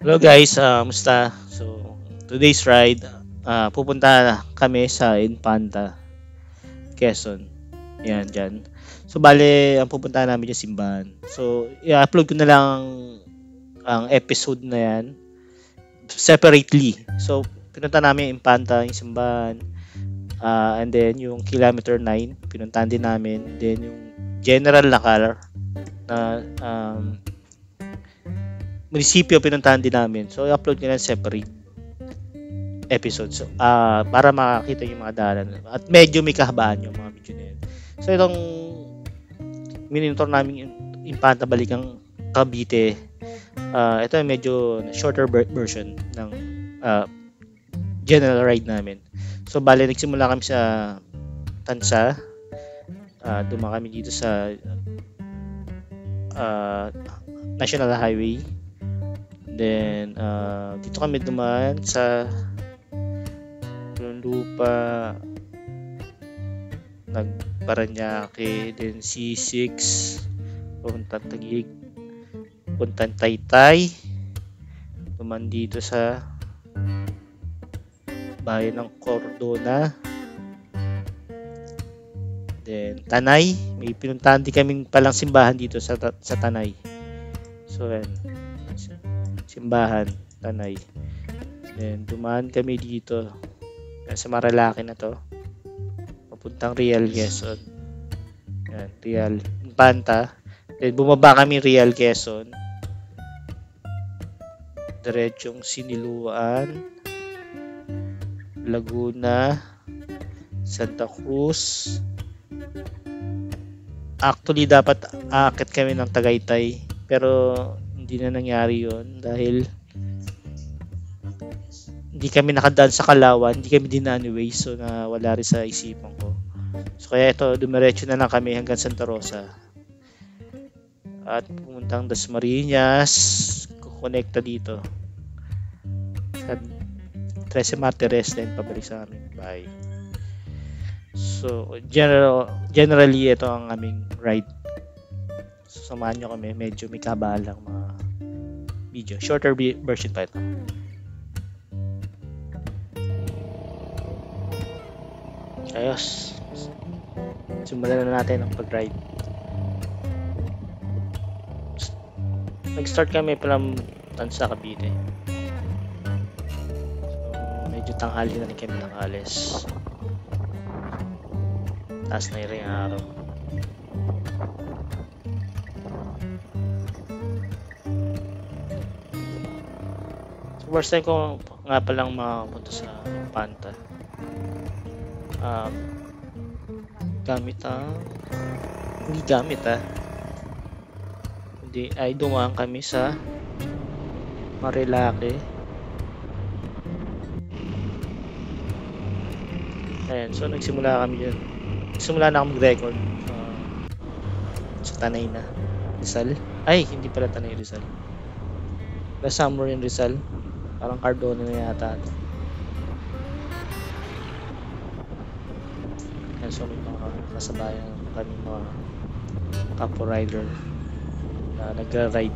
Hello guys, musta? So, today's ride, pupunta kami sa Infanta, Quezon. Yan, dyan. So, bale, ang pupunta namin yung simbahan. So, i-upload ko na lang ang episode na yan separately. So, pinunta namin yung Infanta, yung simbahan, and then yung Kilometer 9, pinuntahan din namin. Then yung General Nakar na munisipyo pinuntahan din namin. So, i-upload ko na separate episodes. So, para makakita yung mga daanan. At medyo may kahabaan yung mga video na yun. So, itong minitor namin yung Infanta Balikang Cavite. Ito ay medyo shorter version ng general ride namin. So, bale, nagsimula kami sa Tansa. Duma kami dito sa National Highway. Then, dito kami dumaan sa Lupa, Nagparanaque, then C6, puntang Taguig, puntang Taytay, dumaan dito sa bayan ng Cordona, then Tanay, may pinuntahan din kaming palang simbahan dito sa Tanay. So, yan. Simbahan, Tanay. Then, dumaan kami dito sa Marilaki na to. Papuntang Real, Quezon. Yan, Real. Infanta. Then, bumaba kami Real, Quezon. Diretsong Siniluan, Laguna, Santa Cruz. Actually, dapat aakit kami ng Tagaytay. Pero, hindi na nangyari yon dahil hindi kami nakadaan sa Kalawan, hindi kami dinaan ni Waze, so na wala rin sa isipan ko. So kaya ito, dumiretso na lang kami hanggang Santa Rosa. At pumuntang Dasmariñas, kukonekta dito sa 13 Martires, then pabalik sa aming bahay. So generally ito ang aming ride. So, samahan nyo kami, medyo may kabalang mga video. Shorter version pa ito. Ayos. Simulan na natin ang pag-ride. Nag-start kami palang Tansa, Cavite. So, medyo tanghali na rin kami nakalis. Taas na rin ang araw. First time ko nga palang makapunta sa Infanta. Hindi ay dumaan kami sa Marilaki. Ayan, so nagsimula kami yun. Nagsimula na ako mag-record sa Tanay na Rizal. Ay, hindi pala Tanay, Rizal. Somewhere in Rizal. Parang Cardona na yata ito. Yan, so may mga kasabayan kami mga capo rider na nagra-ride.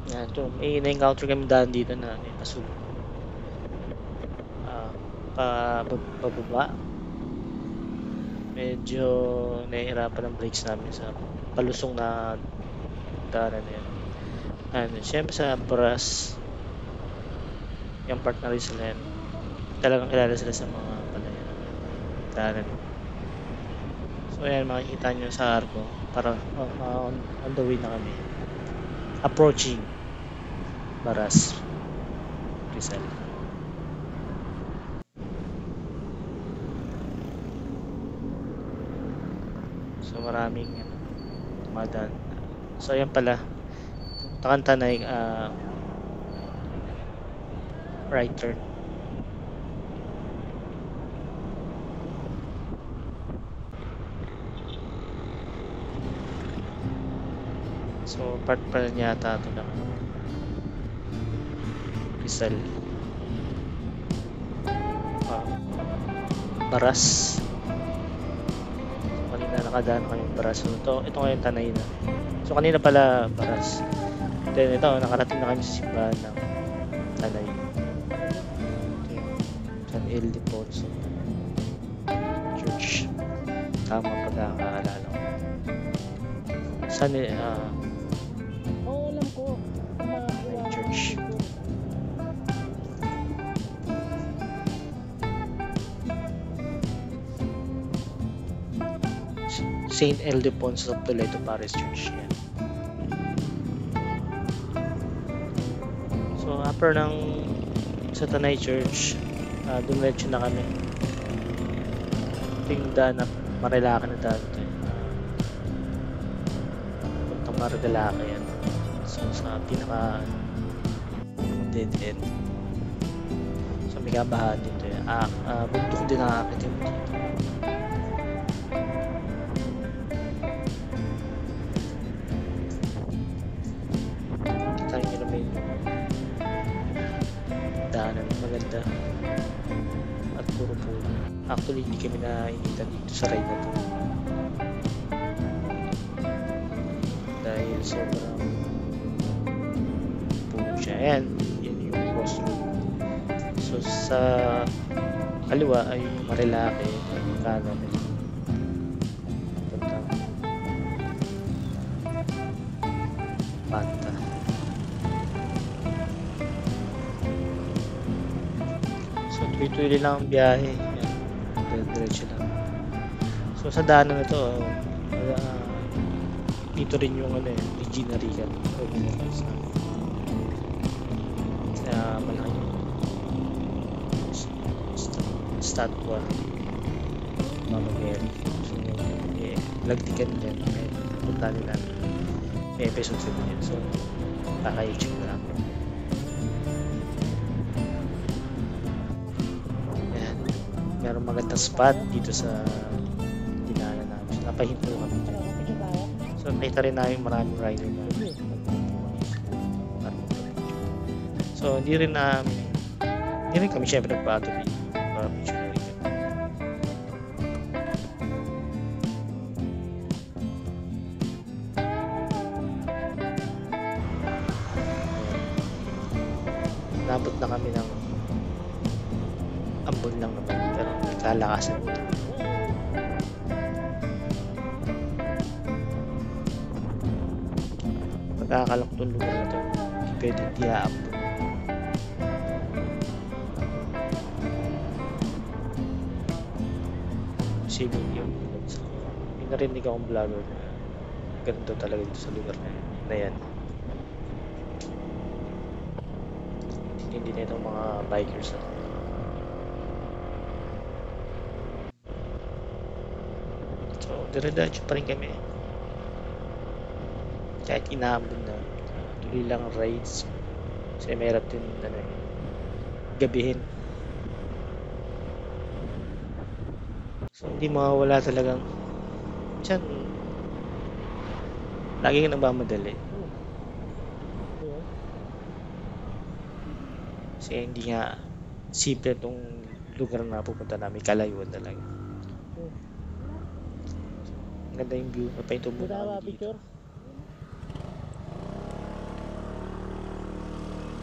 Yan, so may na-encounter kami daan dito na may pasug. Pababa. Medyo nahihirapan ang brakes namin sa palusong na daanan na yan. And syempre sa Baras, yung part na rin sila yan. Talagang kilala sila sa mga daanan. So ayan, makikita nyo sa Arco. Para on the way na kami. Approaching Baras, Rizal. So maraming tumadaan. So ayan pala, Tanay, right turn. So, part pa rin yata ito ng Rizal. Baras. So, kanina nakadaan kami Baras. So, ito ngayon Tanay na. So, kanina pala Baras. Then, ito, nakarating na kami sa simbahan ng Tanay. Ito yung San Ildefonso Church. Tama pagkakaalala ko. San Oo, alam ko. Tanay Church. Saint Ildefonso of Toledo Parish Church. Yan. So, after ng sa Tanay Church, dumiretso na kami. Ito yung daan na Marilaki na daan ito. Puntang Marilaki yan. So, sa pinaka dead end. So, may kabahan dito yan. Bundok din nakakit yung dito. Tayo nyo naman yung daanan maganda at puro puno. Actually, hindi kami nainitan dito sa ride na to dahil sobrang puno siya. Ayan, yun yung crossroad. So sa kaliwa ay Marilaki, kanan ay puntang Panta. So tuloy-tuloy lang ang biyahe. Yan, diretso lang. So sa daanan na to, dito rin yung Regina Regan. Malaki yung statwa Mama Mary. So lagtikan dyan. Punta nila. May episode 7 yun. So kaka-check na lang. Ayan. Meron magandang spot dito sa dinaanan namin. So napahinto kami dyan. So nakita rin namin maraming rider na. So hindi rin kami syempre nagpatuloy para picture na rin. Nabot na kami ng ambon lang naman pero may kalakasan ito. Pagkakalak itong lugar na ito, hindi pwede hindi aambon. Sibing yun. So, may narinig akong vlogger na ganito talaga dito sa lugar na yan. Hindi na itong mga bikers na. So, dire-diretso pa rin kami. Kahit inaambon na, tuloy lang rides. Kasi mahirap din gabihin. So, hindi mawawala talagang dyan. Lagi ka nagmamadali. Kasi hindi nga simple itong lugar na pupunta namin. Kalayuan talaga. Ganda yung view. Napahinto muna kami dito.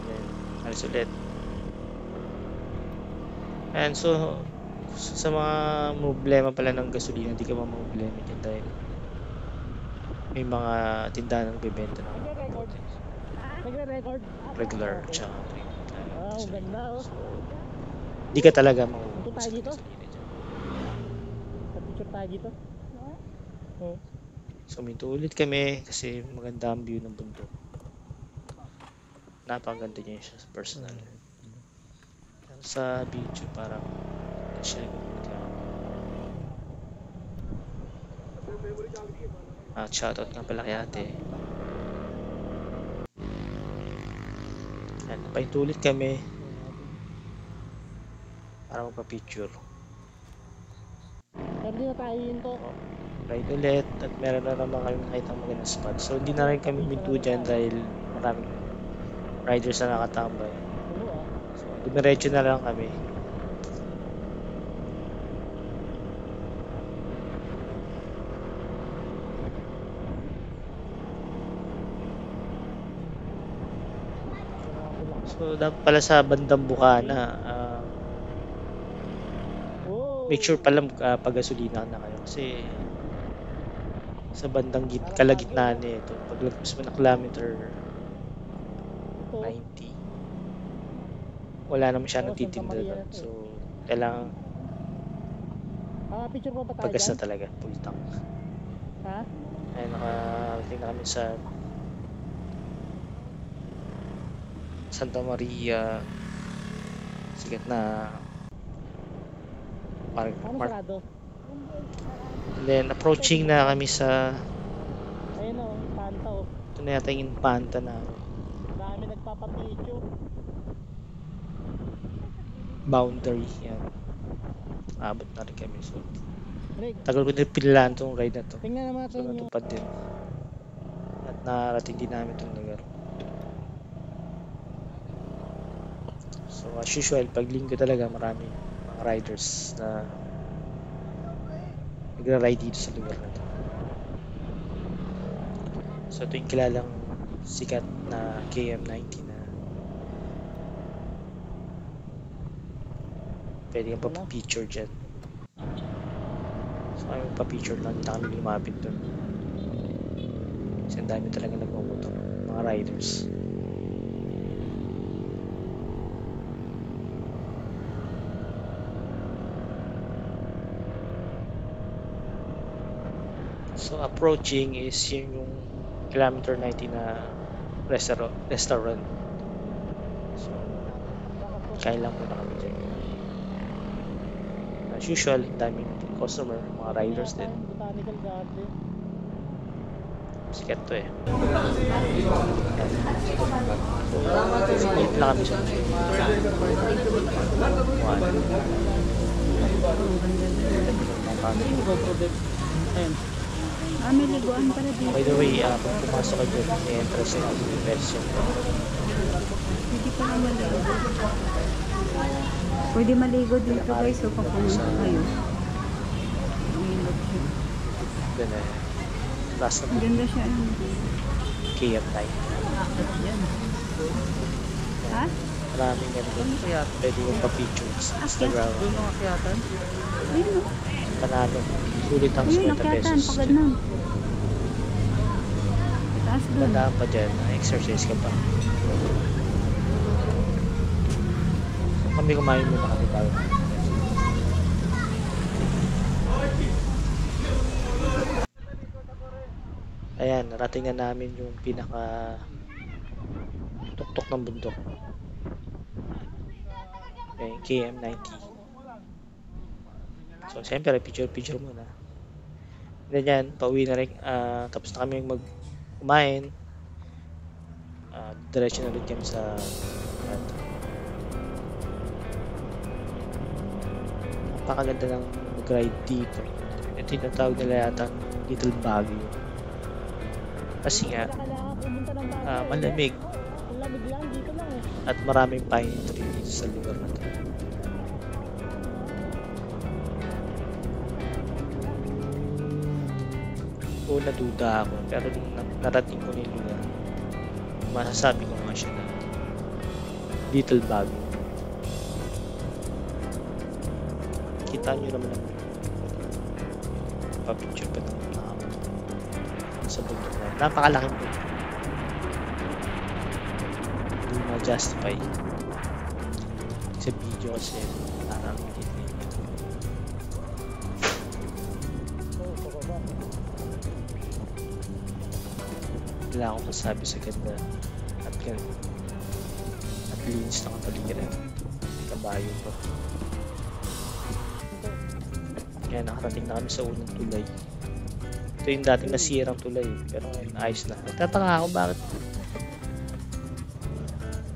Ayan. Alis ulit. And so, sa mga problema pala ng gasolina, hindi ka problema dyan dahil may mga tindahan ng bibenta ng regular tsaka gasolina. So, hindi ka talaga maubos sa gasolina dyan. Picture tayo dito? So, minto ulit kami kasi maganda ang view ng bundok. Napakaganda niya siya sa personal. Sa video parang siya shoutout nga pala kay ate. Yan, napahintulit kami para magpa-picture. Pero di na tayo yun to. ride ulit at meron na naman kami nakita magandang spot. So hindi na rin kami minto dyan dahil maraming riders na nakatambay. Puno ah. So dumiretso na lang kami. So dapat pala sa bandang Bukana, Oh. make sure pala pag-gasolina na kayo kasi sa bandang kalagitnaan ito, paglagpas mo ng kilometer Ito. 90, wala naman siya nagtitinda doon. So kailangan Picture pa ba tayo paggas na dyan? talaga, full tank. Ha? Ayun, nakarating na kami sa Santa Maria, sikat na Paano park. sarado? And then approaching na kami sa Ayun o, panta o. ito na yata yung panta na Dami nagpapapicture. boundary yan. Abot na rin kami. So Rick, tagal ko din pinilaan tong ride na to. tingnan naman So natin yung... natupad din. At narating din namin itong lugar. So as usual, pag linggo talaga marami mga riders na nagra-ride dito sa lugar na to. So ito yung kilalang sikat na KM90 na pwede kang papapicture dyan. So kami papicture lang, hindi na kami lumapit doon. Kasi ang dami talaga nagmamotor, mga riders. So approaching is yun yung kilometer 90 na restaurant. So kain lang muna kami dyan. As usual, daming customer, mga riders din. Botanical garden. Sikat to eh. So wait lang kami sa Ayun. May liguan para dito. By the way, kung pumasok ka dyan, may entrance na question. Hindi pa naman maligo. Pwede maligo dito guys. So, papunta kayo. Ilog siya. Doon eh. Last na Ganda siya. KM9. Yan. Ha? Maraming ganun. Pwede yung pa-pictures. Instagram. Doon mga kayatan. Ayun o. Panalo. Sulit ang Ayun, 50 nakyatan. pesos. Pagad nun. Taas dun. Tandaan pa dyan. Exercise ka pa. So, kami kumain muna kami bago. Ayan, narating na namin yung pinaka tuktok ng bundok. Okay, KM90. So, siyempre, picture muna. Ganyan, pauwi na rin. Tapos na kami kumain. Diretso na ulit kami sa napakaganda ng mag-ride dito. Ito yung natawag nila yata Little Baguio. Kasi nga, Kailangan pumunta ng bahay. malamig Ang lamig lang, dito lang eh. at maraming pine trees sa lugar na to. Una duda ako, pero nung narating ko na yung lugar, masasabi ko nga siya na Little Baguio. Kita nyo naman ang papicture pa ng sa bundok na. Napakalaking bundok. Hindi ma-justify sa video kasi parang wala akong masabi sa ganda at linis ng kapaligiran. Kabayo ko. Kaya nakarating na kami sa unang tulay. Ito yung dating nasirang tulay, pero ngayon ayos na. Nagtataka ako bakit.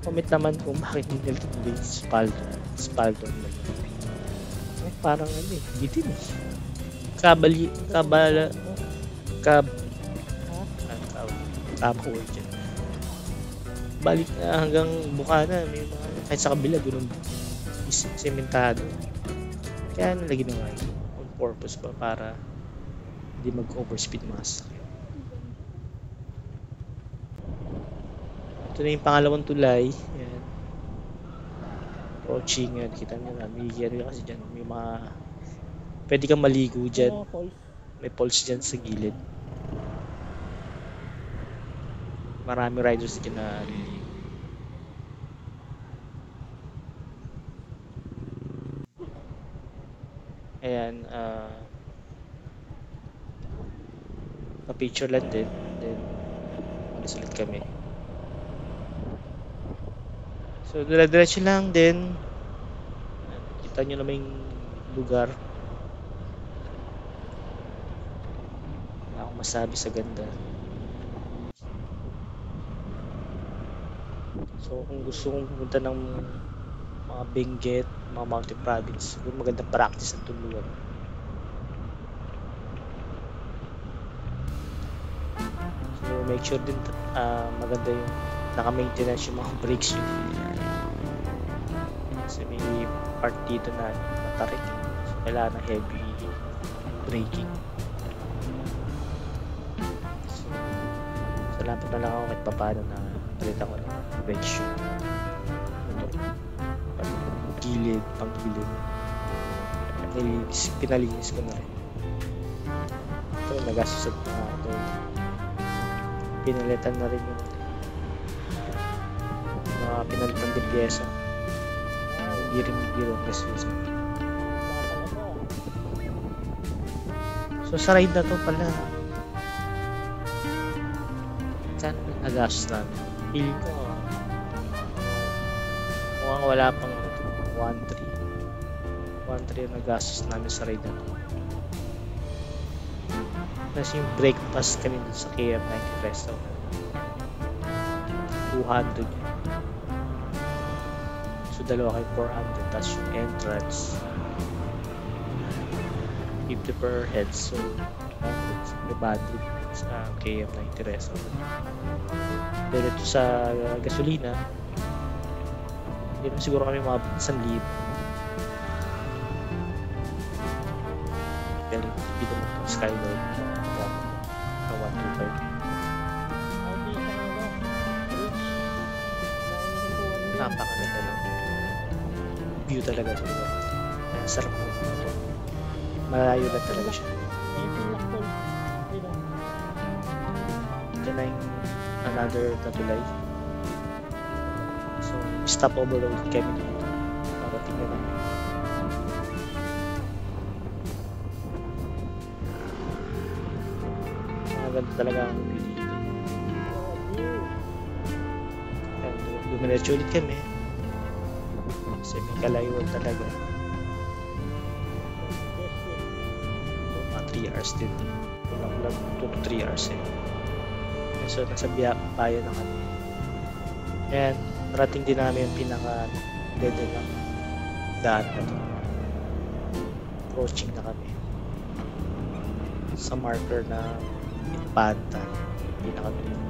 Comment naman kung bakit hindi nila tuloy spaldo. Parang ano eh, bitin eh. Kabali, kabala, kab, tama word dyan. Balik na hanggang Bukana, may mga, kahit sa kabila, ganun, sementado. Kaya nila ginawa yun, on purpose ba, para hindi mag-overspeed mga sasakyan. Ito na yung pangalawang tulay. Yan. Approaching yan. Kita nyo na. May area kasi dyan. May mga... Pwede kang maligo dyan. May falls dyan sa gilid. Marami riders dyan na liligo. Ayan. Pa-picture lang din. Then, malis ulit kami. So, dire-diretso lang din. Kita nyo naman yung lugar. Wala akong masabi sa ganda. So, kung gusto kong pumunta ng mga Benguet, mga mountain province, siguro magandang practice ang tuluan. So, make sure din maganda yung naka-maintenance yung mga brakes yun. Kasi may part dito na matarik. So, kailangan ng heavy braking. So, salamat na lang ako kahit paano na palitan ko ng brake shoe. Ito, pang gilid. Pinalinis ko na rin. Ito, nagastos at ito. Pinalitan na rin yung pinalitan din pyesa. Hindi rin biro kasi so sa ride na to pala saan nagastos namin? Feel ko mukhang wala pang 1.3 yung nagastos namin sa ride na to. Tapos yung breakfast kami dun sa KM90 Presto 200 yun. So dalawa kayo 400, tapos yung entrance 50 per head, so may budget sa KM90 Reso. Dito sa gasolina hindi naman siguro kami mga 1,000. Pero hindi naman itong Skylord na 125. Napakaganda lang view talaga sa lugar. Sarap mo ito. Malayo lang talaga siya. Diyan na yung another tatulay. So, stop over ulit kami dito. Para tingnan namin. Maganda talaga ang view dito. And dumiretso ulit kami. Kasi may kalayuan talaga. So, mga 3 hours din. Lang 2 to 3 hours eh. So, nasa bayan na kami. Ayan, narating din namin yung pinaka-ganda ng daan na ito. Approaching na kami. Sa marker na Infanta. Pinaka-ganda.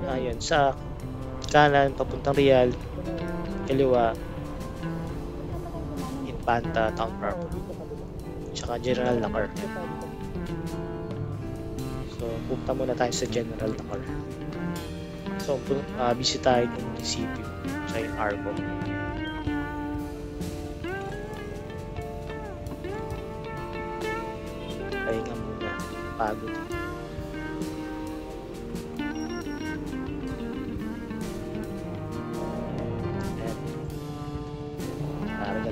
Ayun, sa kanan papuntang Real, kaliwa Infanta Town Park, tsaka General Nakar. So punta muna tayo sa General Nakar. So bisitahin yung munisipyo sa Arco. Pahinga muna, pagod.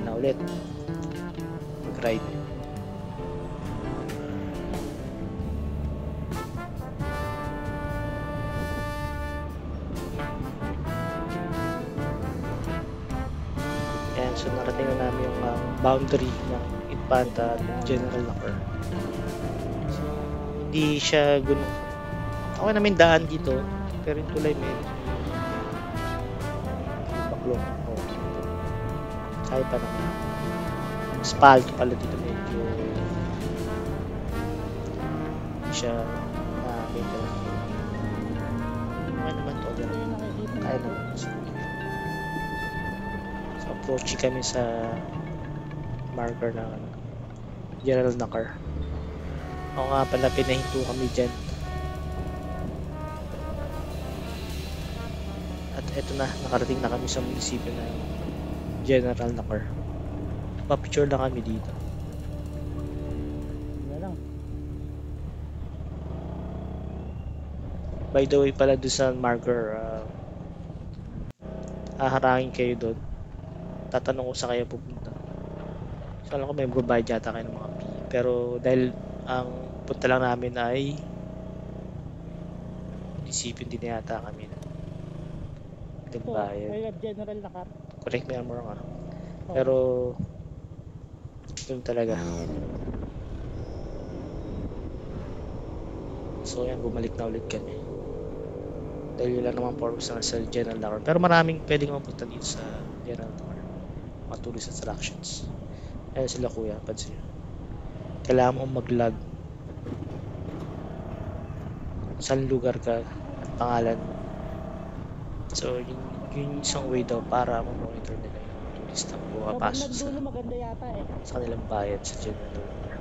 Na ulit mag-ride. Ayan, so narating na namin yung boundary ng Infanta at General Nakar. So hindi siya ganun okay namin daan dito, pero yung tulay block. Oh. Kaya pa naman. Spalto pala dito medyo hindi siya nakakita. Ano naman to? Kaya naman. So, approaching kami sa marker na General Nakar. Ako nga pala, pinahinto kami dyan. At eto na, nakarating na kami sa munisipyo na General Nakar. Pa-picture lang kami dito. Wala lang. By the way pala doon sa marker, haharangin kayo doon. Tatanong ko sa kayo pupunta. So alam ko may provide yata kayo ng mga fee. Pero dahil ang punta lang namin ay munisipyo, din yata kami. Ito, Bayad. I love General Nakar. Correct me if I'm wrong, ano. Pero yun talaga. So yan, bumalik na ulit kami. Dahil yun lang naman purpose na sa General Nakar. Pero maraming pwedeng mapunta dito sa General Nakar. Mga tourist attractions. Ayan sila kuya, pansin nyo. Kailangan mong mag-log. Saan lugar ka at pangalan. So yun isang way daw para ma-monitor nila yung tourist na pumapasok sa, Dulo maganda yata eh. sa kanilang bayad sa General Nakar.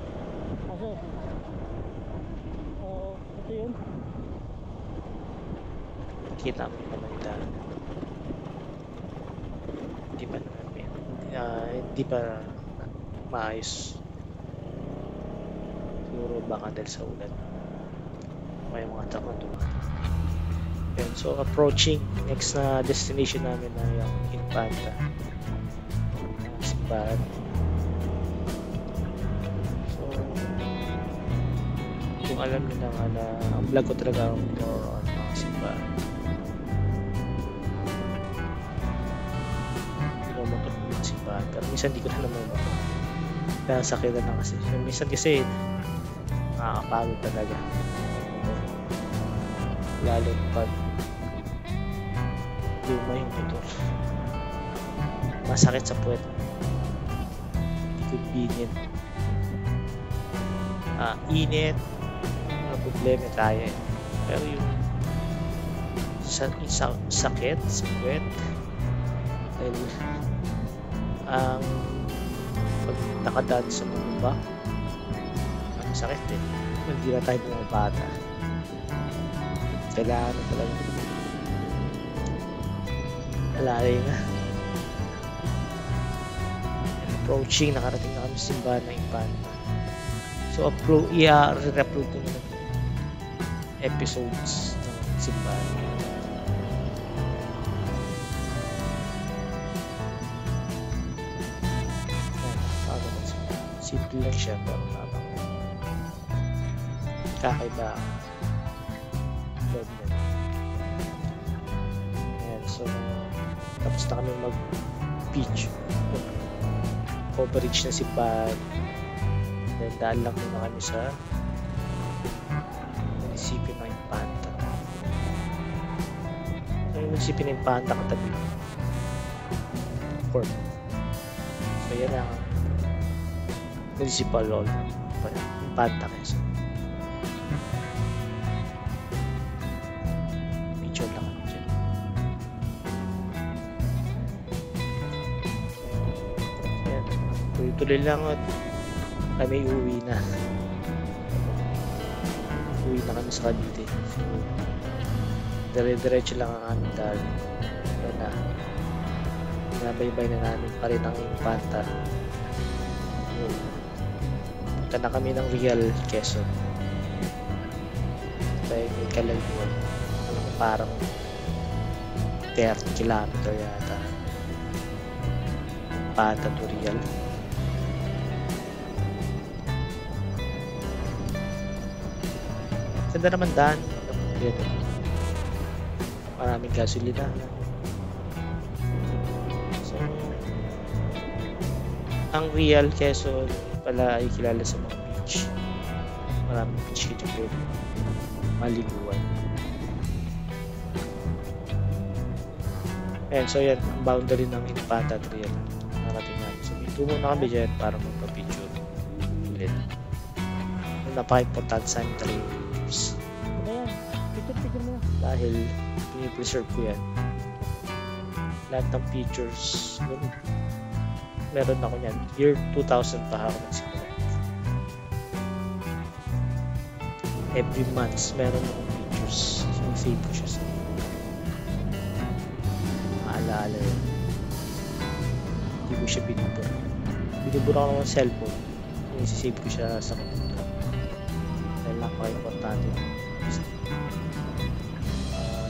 Kaso, ito yun. Kita mo naman nila. Hindi pa naman hindi pa maayos. Siguro baka dahil sa ulan. May mga tama doon. And so approaching next na destination namin na yung Infanta. Simbahan. So kung alam niyo na nga na ang vlog ko talaga more on mga simbahan. Motor ko yung simbahan, pero minsan di ko na namomotor. Kaya sakitan na kasi. Minsan kasi nakakapagod talaga. Lalo pag luma yung motor. Masakit sa puwet. Hindi convenient. Init. Mga problema kaya. Pero yung sakit sa puwet dahil ang pag nakadaan sa bumaba ang sakit eh. Hindi na tayo mga bata. Kailangan na talaga alalay na. And approaching, nakarating na kami sa simbahan ng Infanta. So i-upload ko na episodes ng simbahan. Simple lang siya pero napang kakaiba loob na. Ayan, so tapos na kami mag beach coverage na simbahan. Then daan lang muna kami sa munisipyo ng Infanta. So yung munisipyo ng Infanta katabi court. So yan ang municipal law Infanta Quezon. Picture lang kami dyan. Ayan, tuloy-tuloy lang at kami uuwi na. Uwi na kami sa Cavite. So, dire-diretso lang ang aming dahil. Ayan na. Nabaybay na namin pa rin ang Infanta. Punta na kami ng Real Quezon. Kaya may kalayuan. Parang 30 kilometer yata. Infanta to Real. Ganda naman daan. Maraming gasolina. So, ang Real Quezon pala ay kilala sa mga beach. Maraming beach kayo pwede maliguan. Ayan, so yan, ang boundary ng Infanta Trail. Narating namin. So, may tumo na kami dyan para magpa-picture ulit. Yung napaka-importante sa amin talaga yung pictures. Ano yan? Picture mo. Dahil pinipreserve ko yan. Lahat ng pictures, meron ako yan. Year 2000 pa ako nagsimula. Every month, meron akong pictures. Sinisave ko siya sa maalaala yun. Hindi ko siya binubura. Binubura ko ng cellphone. Sinisave ko siya sa computer. Dahil napaka-importante.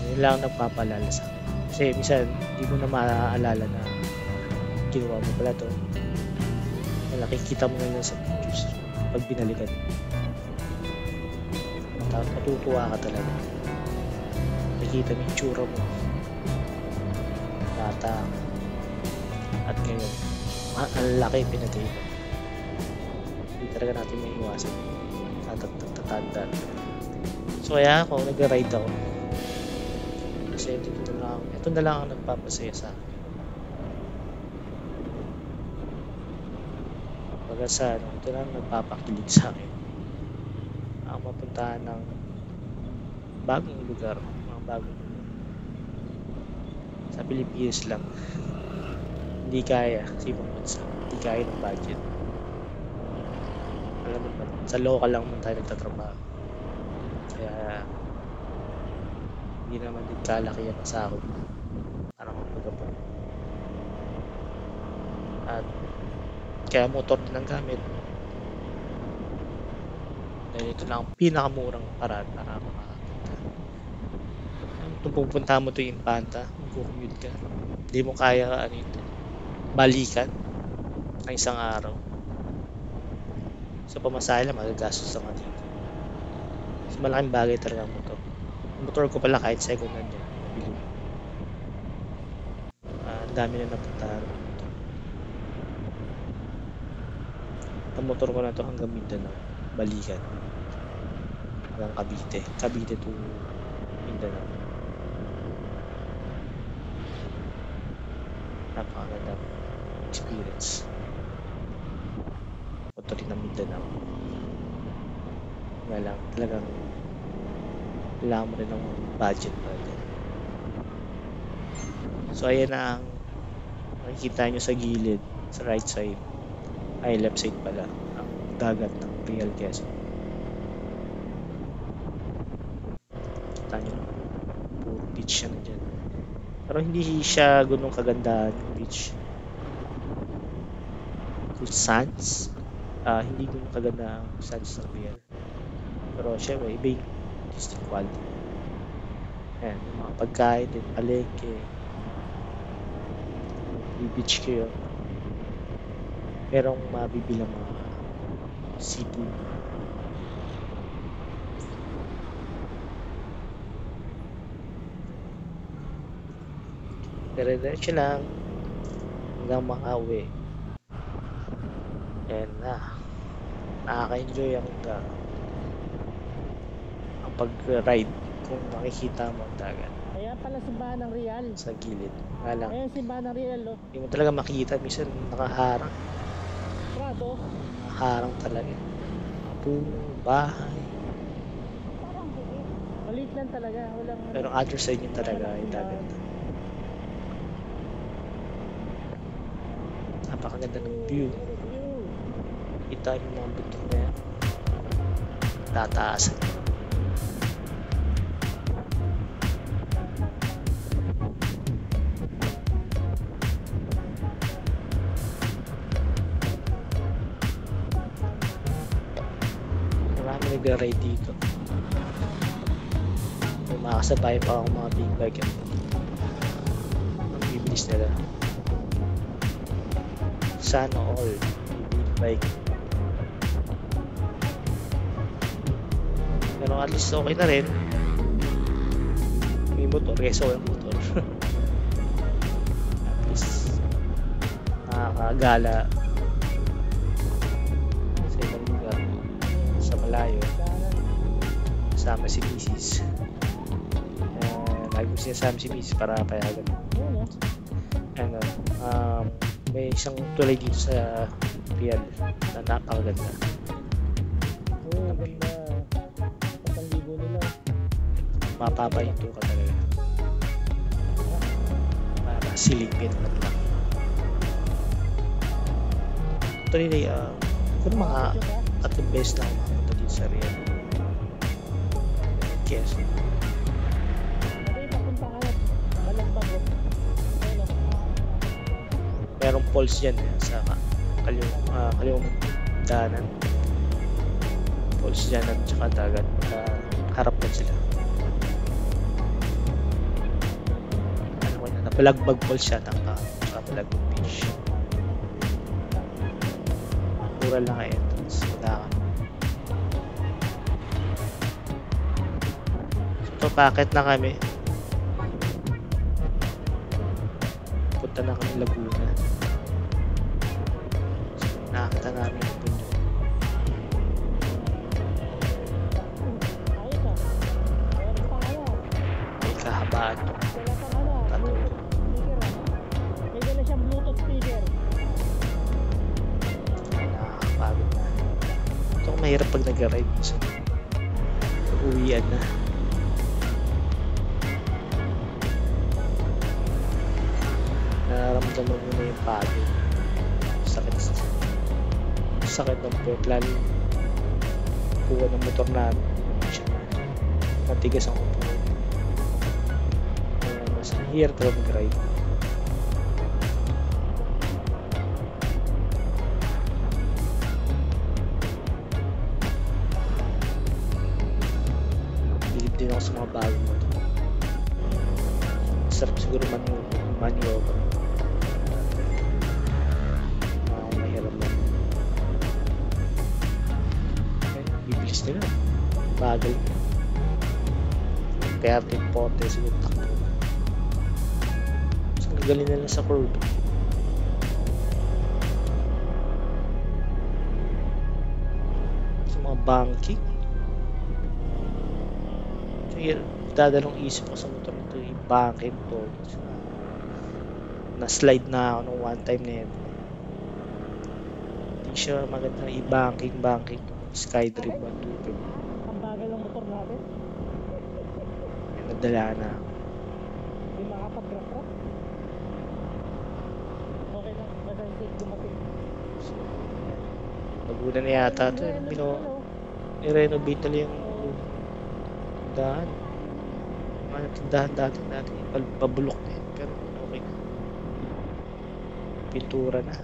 Yun lang nagpapalala sa akin. Kasi minsan, hindi mo na maaalala na ginawa mo pala to. Nakikita mo na lang sa pictures pag binalikan mo. Matutuwa ka talaga. Nakikita mo yung tsura mo. Bata. At ngayon, ang laki pinag-iba. Hindi talaga natin may iwasan. Tatanda. So kaya ako, nag-ride ako. Kasi ito na lang ang nagpapasaya sa akin. Pagka sa ito lang nagpapakilig sa akin. Ang mapuntahan ng bagong lugar, mga bagong lugar. Sa Pilipinas lang. Hindi kaya, sa ibang bansa. Hindi kaya ng budget. Alam mo ba, sa local lang naman tayo nagtatrabaho. Kaya hindi naman din kalaki ang sahod para magpagapon. At kaya motor din ang gamit. Dahil ito lang ang pinakamurang paraan para makakita. Kung pupunta mo ito yung Infanta, mag-commute ka. Hindi mo kaya balikan ng isang araw. Sa pamasahe lang, magagastos naman dito. So, malaking bagay talaga ang motor. Ang motor ko pala kahit second hand yan. Nabili. Ang dami na napuntahan ng motor. Ang motor ko na ito hanggang Mindanao. Balikan. Hanggang Cavite. Cavite to Mindanao. Napakagandang experience. Motor rin ng Mindanao. Nga lang, talagang kailangan mo rin ng budget para dyan. So ayan na ang makikita nyo sa gilid, sa right side, ay left side pala, ang dagat ng Real Quezon. Kita nyo, puro beach siya na dyan. Pero hindi siya ganun kagandahan yung beach. Kung sands, hindi ganun kaganda ang sands ng Real. Pero syempre, iba yung distinct quality. Ayan, yung mga pagkain din, palengke. Beach kayo. Merong mabibilang mga seafood. Dire-diretso lang hanggang makauwi. And nakaka-enjoy ang pag-ride kung makikita mo ang dagat. Kaya pala simbahan ng Real. Sa gilid. Nga lang, Ayan simbahan ng Real, oh. hindi mo talaga makikita. Minsan nakaharang. Prado. Nakaharang talaga. Mga puno, bahay. Maliit lang talaga. Walang Pero other side yun talaga yung dagat. Napakaganda ng view. Kita yung mga bundok na yan. Tataasan. Marami nag-ride dito. May makasabay pa akong mga big bike yan. Ang bibilis nila. Sana all big bike. Pero at least okay na rin. May motor kaysa walang motor. At least nakakagala sa ibang lugar sa malayo. Kasama si Mrs. Lagi ko sinasama si Mrs. para payagan. Yun, oh. ano, may isang tulay dito sa Real na napakaganda. Oo, ganda. Pagkaligo nila. Mapapahinto ka talaga. Para silipin man lang. Ito nila, kung mga tatlong beses na ako makapunta dito sa Real. Yes. Ano yung papunta ka na? Balagbago. Ayun o. Merong falls dyan sa kaliwang daanan. Falls dyan at saka dagat. Harap na sila. Ano ko na? Balagbag falls siya. Saka Balagbag beach. Mura lang ang entrance. Wala ka. So, packet na kami. Punta na kami Laguna. So, nakakita namin yung bundok. Ayos ah. Meron pang ano. May kahabaan to. Wala pang ano. Bluetooth speaker ah. May dala siyang Bluetooth speaker. Nakakapagod na. Ito kung mahirap pag nag-ride minsan. Pag-uwian na. Nararamdaman mo na yung pagod. Sakit ng puwet. Lalo yung puwa ng motor namin. Matigas ang upo. Mas hirap talaga mag-ride. Bilib din ako sa mga bagong motor. Sarap siguro manyoba. Mahirap lang. Bibilis nila. Bagal. Kaya 40 siguro takbo. So, nagaling nila sa curve. Sa mga banking. So, dadalong isip ko sa motor nito yung banking to. So, na-slide na ako nung one time na yun. Hindi siya magandang i-banking. Skydrive 125. Ang bagal ng motor natin. Nadala na. Hindi makapag-grap-grap. Okay lang. Basta hindi dumating. Laguna na yata ito. I-renovate nila yung tindahan. Mga tindahan dati pabulok na yun. Pero okay na. Pintura na.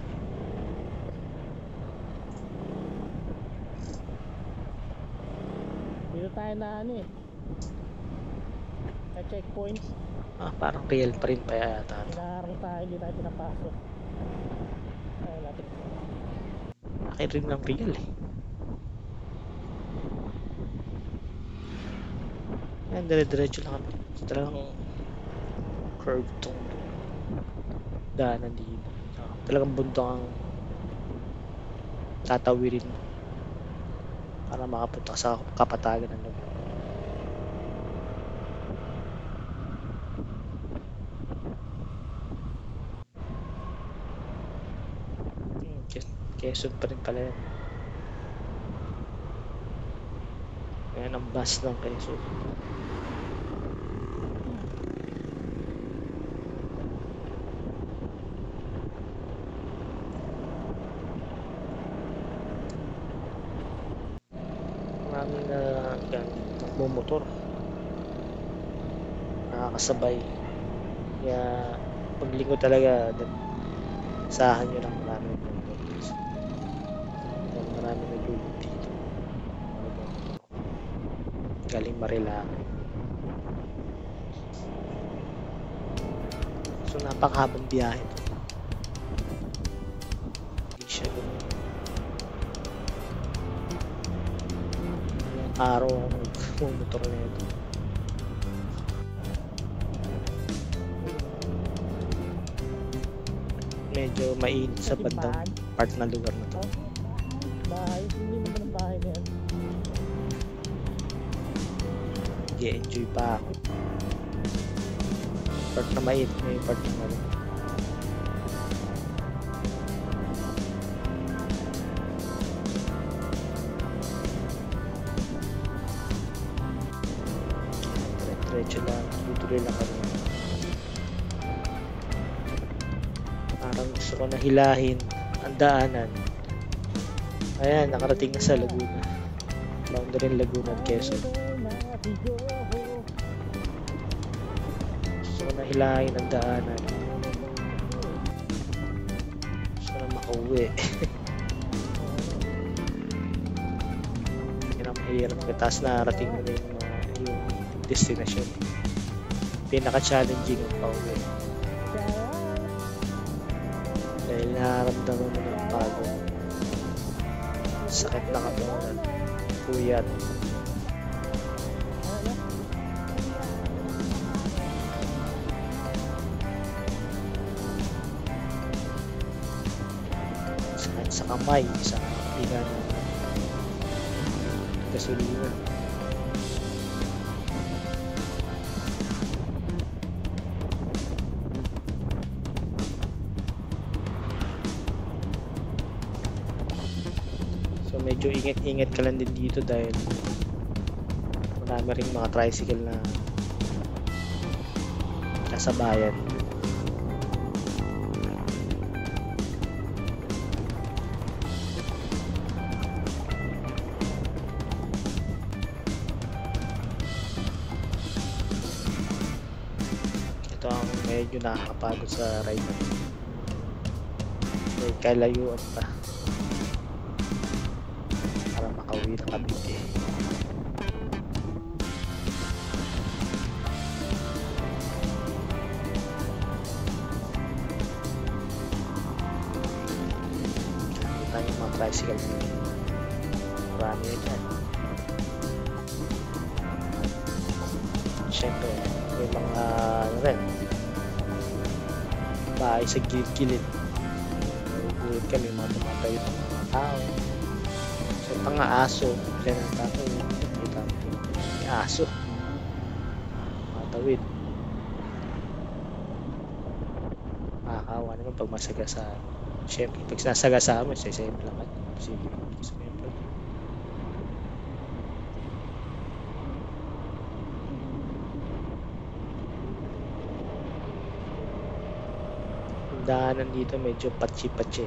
Dito tayo na ano eh. Sa checkpoints. Parang real pa rin pa yata. Hinaharang tayo. Hindi tayo pinapasok. Ayun natin. Akin rin ng real eh. Yan, dire-diretso lang kami. Talagang curve tong daanan dito. Talagang bundok ang tatawirin mo para makapunta sa kapatagan ng lugar. Quezon pa rin pala yan. Ayan ang bus ng Quezon. Maraming na nagmumotor. Nakakasabay. Kaya paglinggo talaga sahan nyo lang marami ng motor. Marami naglulog dito. Galing Marilaki. So napakahabang biyahe ito. Hindi siya ganun. Araw ang motor na ito. Medyo mainit sa bandang part ng lugar na to. Bahay. Hindi naman ang bahay na yan. I-enjoy pa ako. Part na mainit na yung part na tuloy lang kami. Parang gusto ko na hilahin ang daanan. Ayan, nakarating na sa Laguna. Boundary ng Laguna at Quezon. Gusto ko na hilahin ang daanan. Gusto ko na makauwi. Hirap tapos nakarating mo na yung destination. Pinaka-challenging ang pauwi dahil nararamdaman mo ng pagod, sakit na katawan, puyat. Sakit sa kamay, sa piga ng gasolina. So medyo ingat-ingat ka lang din dito dahil marami ring mga tricycle na nasa bayan. Ito ang medyo nakakapagod sa ride na ito. May kalayuan pa para makauwi ng Cavite. Kita yung mga tricycle na yun. Marami na dyan. Siyempre may mga ano rin, bahay sa gilid-gilid. Gilid kami, mga tumatay ng mga tao. So pang aso, dyan ang tao, may aso matawid. Makakawa naman pag masagasaan. Siyempre pag sinasagasaan mo, isa-isip lang at posible. Daanan dito medyo patsi-patsi.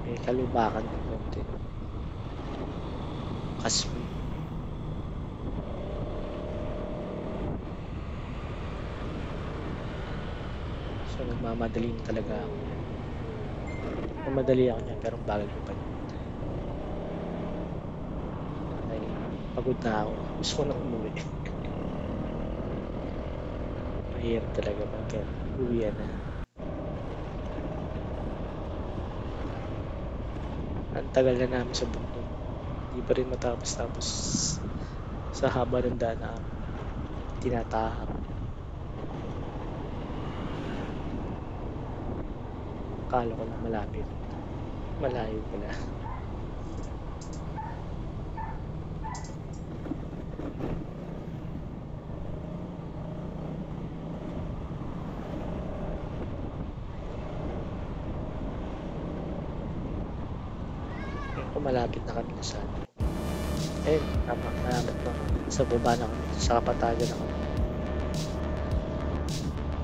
May kalubakan ng konti. Kasmi. So nagmamadali na talaga ako. Mamadali ako niya pero bagal ko pa. Ay, pagod na ako. Gusto ko na umuwi. Mahirap talaga pagka uwian na. Ang tagal na namin sa bundok. Hindi pa rin matapos-tapos sa haba ng daan na tinatahak. Akala ko na malapit. Malayo pala. Malapit na kami sa malapit na sa baba na kami, sa kapatagan na kami.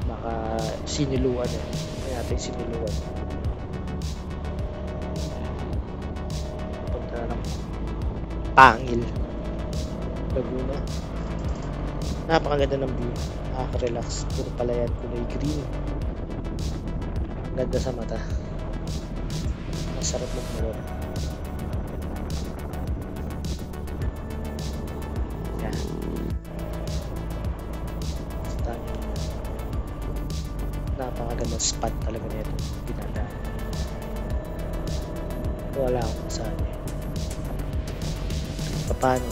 Baka siniluan kaya natin siniluan. Punta na ng Pangil, Laguna. Napakaganda ng view, nakaka-relax, puro palayan, kulay green, ganda sa mata, masarap magmura. Napakagandang spot talaga nito, dinadaan. Wala akong masabi. Paano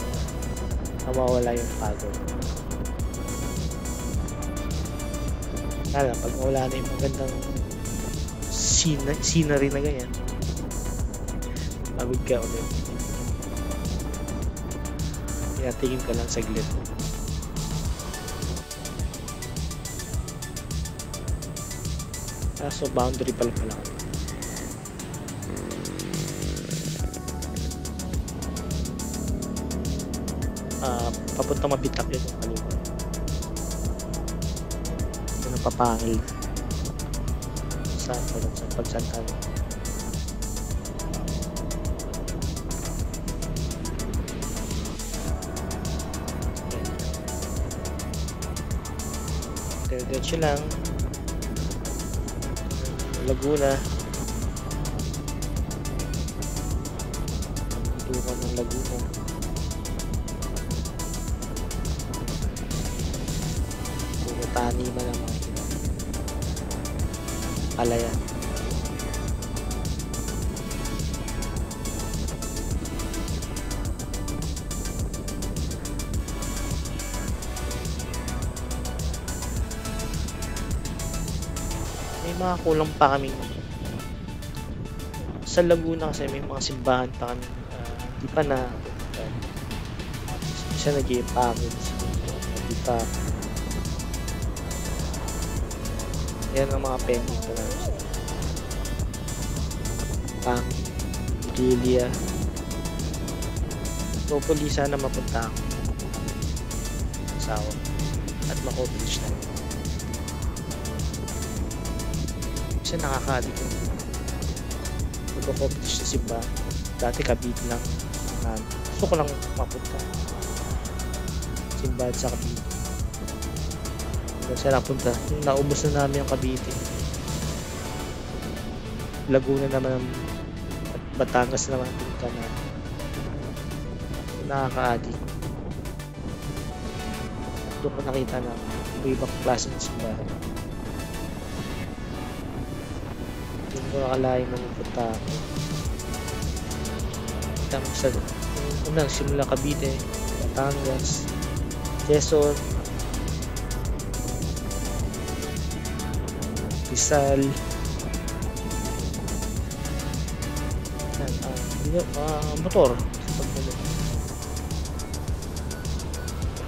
mawawala yung pagod? Kala pag wala na yung magandang scenery na ganyan, pagod ka ulit. Kaya tingin ka lang saglit. So boundary pala kami. Papunta mabitak yun yung kaliwa. Ito na papangil. Saan pa lang sa pagsantan. Diretso lang. Laguna. Dukan ng Laguna. Puro taniman ang mga ito. Palayan. May mga kulang pa kaming sa Laguna kasi may mga simbahan pa kami hindi pa na isa nag-i-package hindi pa yan ang mga pending pa namin pang Gilia hopefully sana mapunta ako asawa at makoblish na kasi nakaka-addict yung mag-accomplish sa simba. Dati Cavite lang. Gusto ko lang mapunta. Simba sa Cavite. Hanggang sa napunta. Naubos na namin yung Cavite. Laguna naman at Batangas naman ang punta na. Nakaka-addict. Doon ko nakita na iba-ibang klase ng simbahan. Hindi ko nakalain na mapunta ako. Tapos sa unang simula Cavite, Batangas, Quezon, Rizal, motor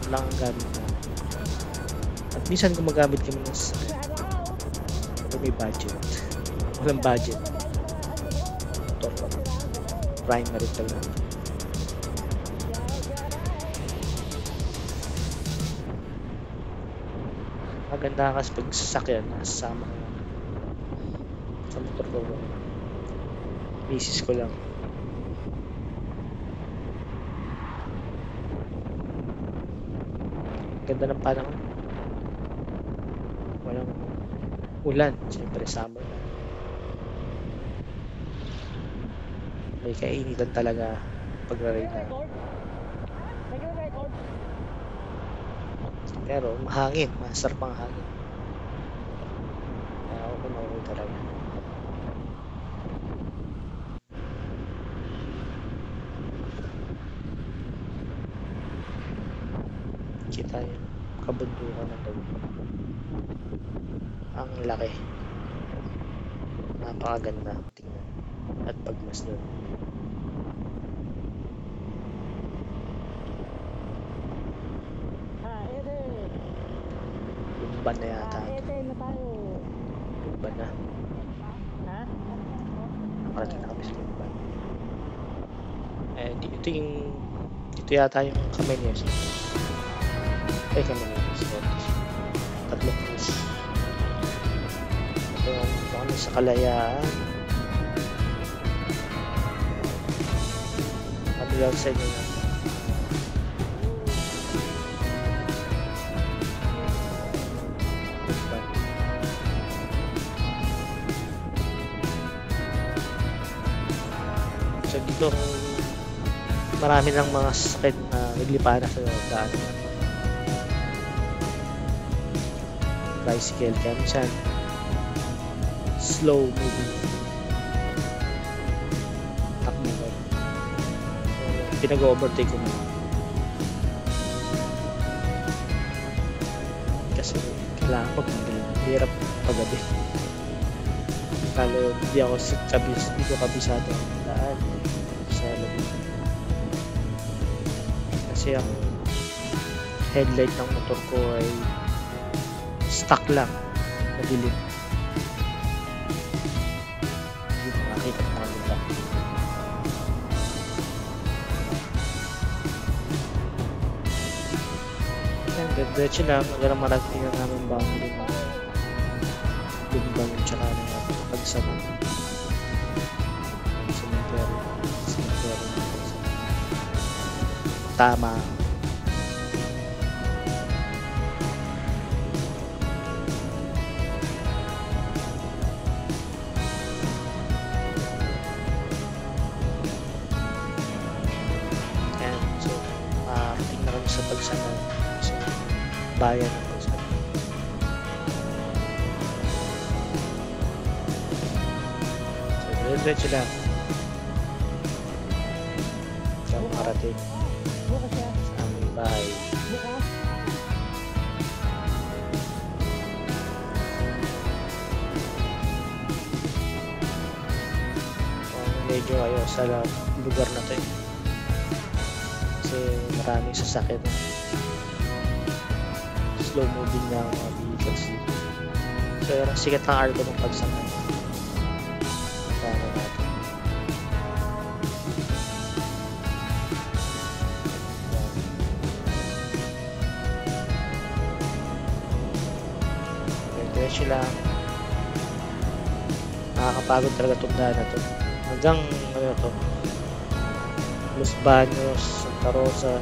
lang ang gamit na. At minsan gumagamit kami ng sasakyan kung may budget. Walang budget. Motor lang. Primary talaga. Maganda kasi pag sasakyan nasasama ko sa motor ko. Misis ko lang. Ganda ng panahon. Walang ulan. Siyempre summer na. May kainitan talaga pag-ride na. Pero mahangin, masarap ang hangin. Kaya ako kumawin talaga. Kita yung kabundukan ng Laguna. Ang laki. Napakaganda tingnan at pagmasdan. Lumban na yata. Lumban na. Nakarating na kami sa Lumban. Dito yata yung Kamenes. Kamenes. Tatlong cruise. Ito kami sa Kalayaan. Kabilang sa inyo na. So dito marami ng mga sakit na naglipa na sa daan. Tricycle kaya minsan slow moving takbo ko. Pinag-overtake ko muna kasi kailangan magmagaling. Hirap paggabi lalo hindi ako kabisado ang daan sa Laguna kasi ang headlight ng motor ko ay stuck lang madilim. Hindi ko makakita ng mga lupa. Diretso lang, hanggang marating na namin boundary ng Lumbang tsaka ng pagsama. Cemetery. Tama. And so, tingnan kami sa pagsama. So, bayan ng pagsama. So, diretso lang. Saan marating Bukas siya. sa aming bahay. Bukas. Medyo ayos sa lugar na to eh. Kasi maraming sasakyan. Slow moving na ang mga vehicles dito. So yung sikat ng arko ng pagsangay. Tama natin. Diretso lang. Nakakapagod talaga itong daan na to. Hanggang ano to, Los Baños, Santa Rosa,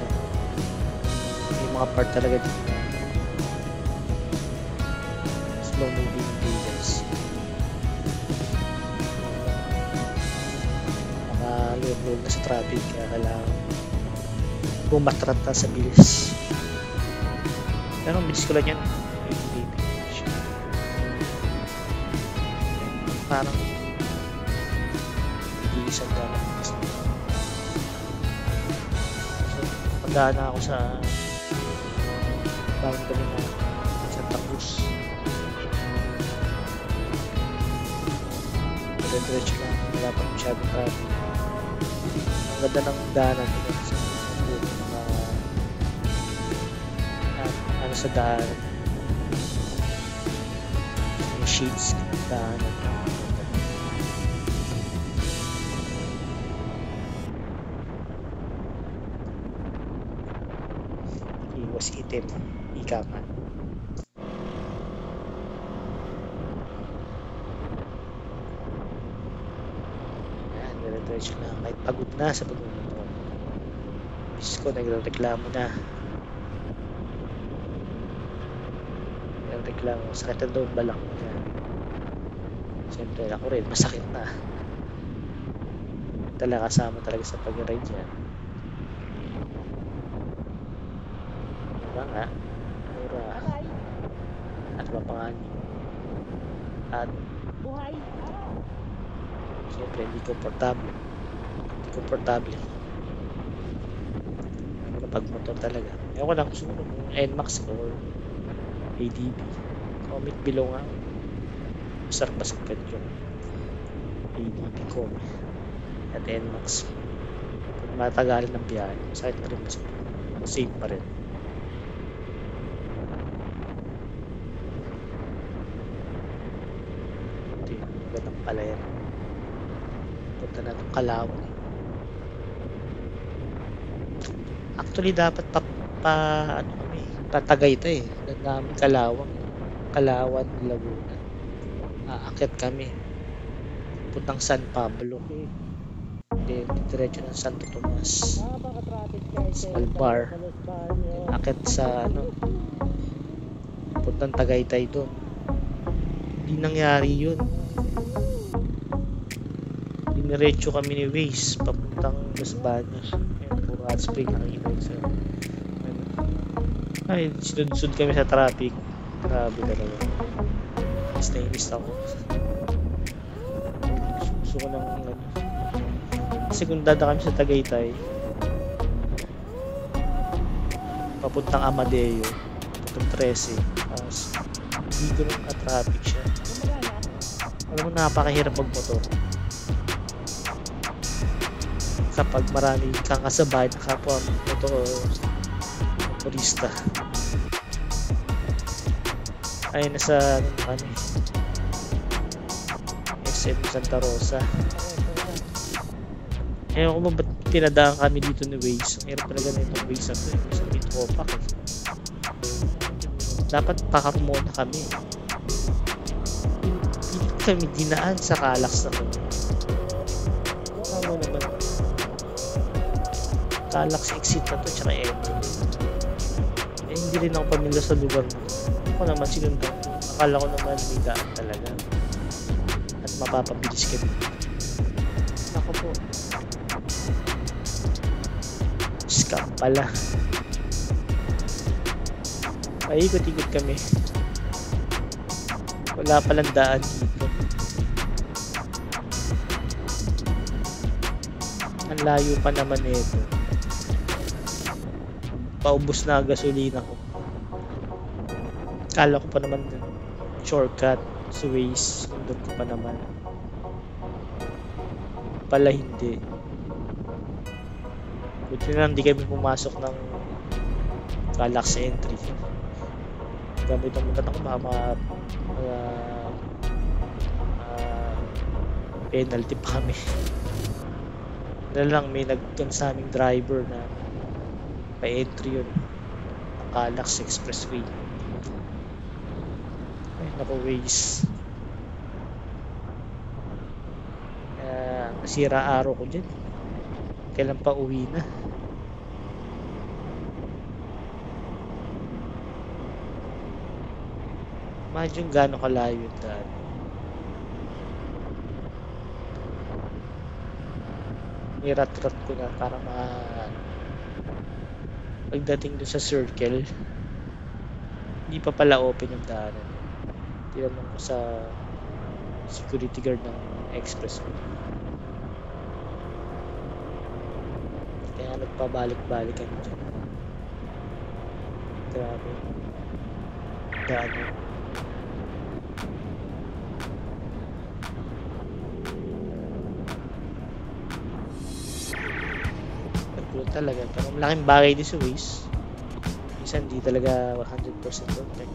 yung mga part talaga dito. Slow moving vehicles. Nakaluwag-luwag na sa traffic kaya kailangan bumatrata sa bilis. Pero ang bilis ko lang yan. Parang isang gano'n. So, pagdaan na ako sa boundary na Santa Cruz. Diretso lang, wala pa masyadong traffic. Ang ganda ng daanan nila sa mga ano sa daan. Yung shades ng daanan. Iwas itim, ika nga. Yan, dire-diretso na. Kahit pagod na sa pagmumotor. Diyos ko, nagreklamo na. Nagreklamo. Sakit ang loob balak mo na. Siyempre, ako rin, masakit na. Talaga kasama talaga sa pag-ride yan. Diba nga? Mura. Aray. At mapangani. At Buhay. siyempre, hindi komportable. Ano na pag-motor talaga. Ewan ko lang kung sino kung NMAX or ADB. Comment below nga. Masarap ba sa yung ADB comment. At NMAX. Pag matagalan ng biyahe, sakit na rin safe pa rin. Ito yung magandang pala yan. Punta na itong Kalawang. Actually, dapat ano kami, Tagaytay eh. Namin Kalawang. Kalawan, Laguna. Aakyat kami. Puntang San Pablo. Then, diretso ng Santo Tomas. Nakapaka-traffic kahit Sa Albar. Aakyat sa puntang Tagaytay doon. Hindi nangyari yun. Diniretso kami ni Waze papuntang Los Baños. Ayun, puro hot spring nakikita sa ay, sinunod kami sa traffic. Grabe talaga. Nainis ako. Gusto ko ng kasi kung dada kami sa Tagaytay papuntang Amadeo papuntang 13 tapos hindi ko nung ka-traffic siya. Alam mo, napakahirap magmotor kapag marami kang kasabay na kapwa motorista. Ay, nasa SM Santa Rosa. Ewan ko ba ba't pinadaan kami dito ni Waze. Ang hirap talaga na itong Waze na ito. Sa Bitcopac eh. Dapat pakarumona kami. Hindi kami dinaan sa Calax na to. Ano naman? Calax exit na to, tsaka entry. Eh, hindi rin ako pamilya sa lugar mo. Ako naman sinundan. Akala ko naman may daan talaga. At mapapabilis kami. Ako po. Scam pala. Paikot-ikot kami. Wala palang daan dito. Ang layo pa naman nito. Paubos na gasolina ko. Kala ko pa naman shortcut sa Waze. Sundot ko pa naman. Pala hindi. Buti na hindi kami pumasok ng Calax entry. Gamit ang mga ako mga penalty pa kami. Dahil lang may nagkan sa aming driver na pa-entry yun ng Calax Expressway. Ay naku, Waze. Nasira araw ko dyan. Kailan pa uwi na? Imagine gaano kalayo yung daan. Nirat-rat ko na para pagdating doon sa circle, hindi pa pala open yung daanan. Tinanong ko sa security guard ng expressway. Kaya nagpabalik-balik kami dyan. Grabe. Daanan. Talaga, pero malaking bagay din sa Waze. Minsan di talaga 100% perfect.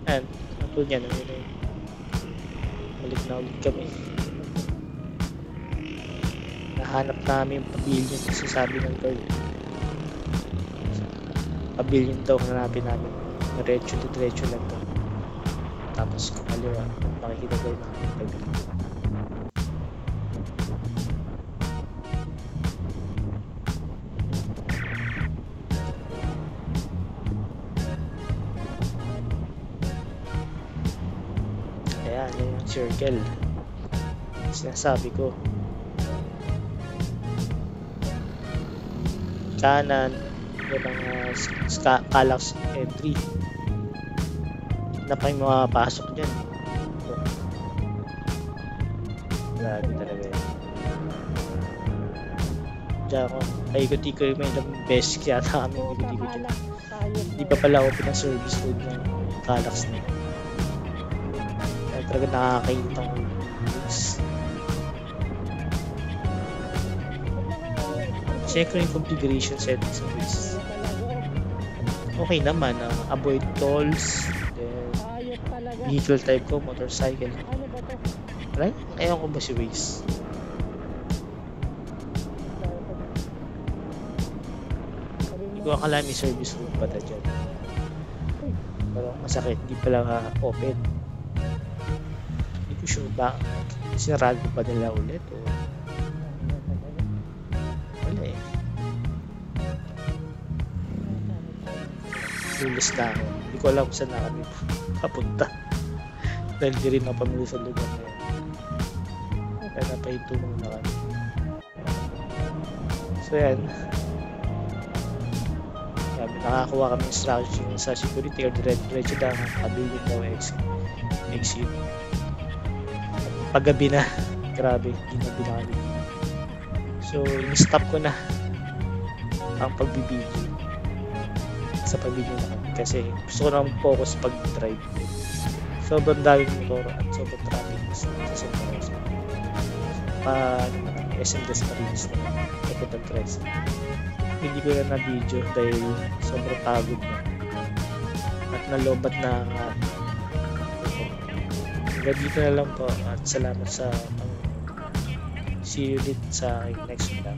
And natulad niya nung yun, balik na ulit kami. Nahanap namin yung pavilion kasi sabi ng girl. Pavilion daw hanapin namin. Diretso lang to. Tapos kung aliwa, makikita daw namin pavilion. Circle. Sinasabi ko. Kanan. Yun ang Calax entry. Na pa yung mga pasok dyan. Grabe talaga yun. Diyan ako. Ikot-ikot yung may best kaya kami ikot-ikot dyan. Hindi pa pala open ang service road ng Calax na yun. Talaga nakakainit ang Waze. Check ko yung configuration settings ng Waze. Okay naman, avoid tolls, then vehicle type ko, motorcycle. Right? Ayaw ko ba si Waze? Hindi ko akala may service road pa na dyan. Pero masakit, di pala open. Sure ba sinarado pa nila ulit o wala eh. Lulis na ako, hindi ko alam saan na kami papunta dahil di rin ako pamilya sa lugar na yun, kaya napahinto muna kami. So yan, nakakuha kami instruction sa security or diretso na pavilion daw exit. Paggabi na, grabe, ginabi na kami. So, in-stop ko na ang pagbibideo sa pavilion na kami kasi gusto ko na focus pag-drive. Sobrang daming motor at sobrang traffic sa Santa Rosa. SM Dasmariñas na kapunta Tres. Hindi ko na na-video dahil sobrang pagod na at nalobat na dito na lang po at salamat sa see you ulit sa next vlog.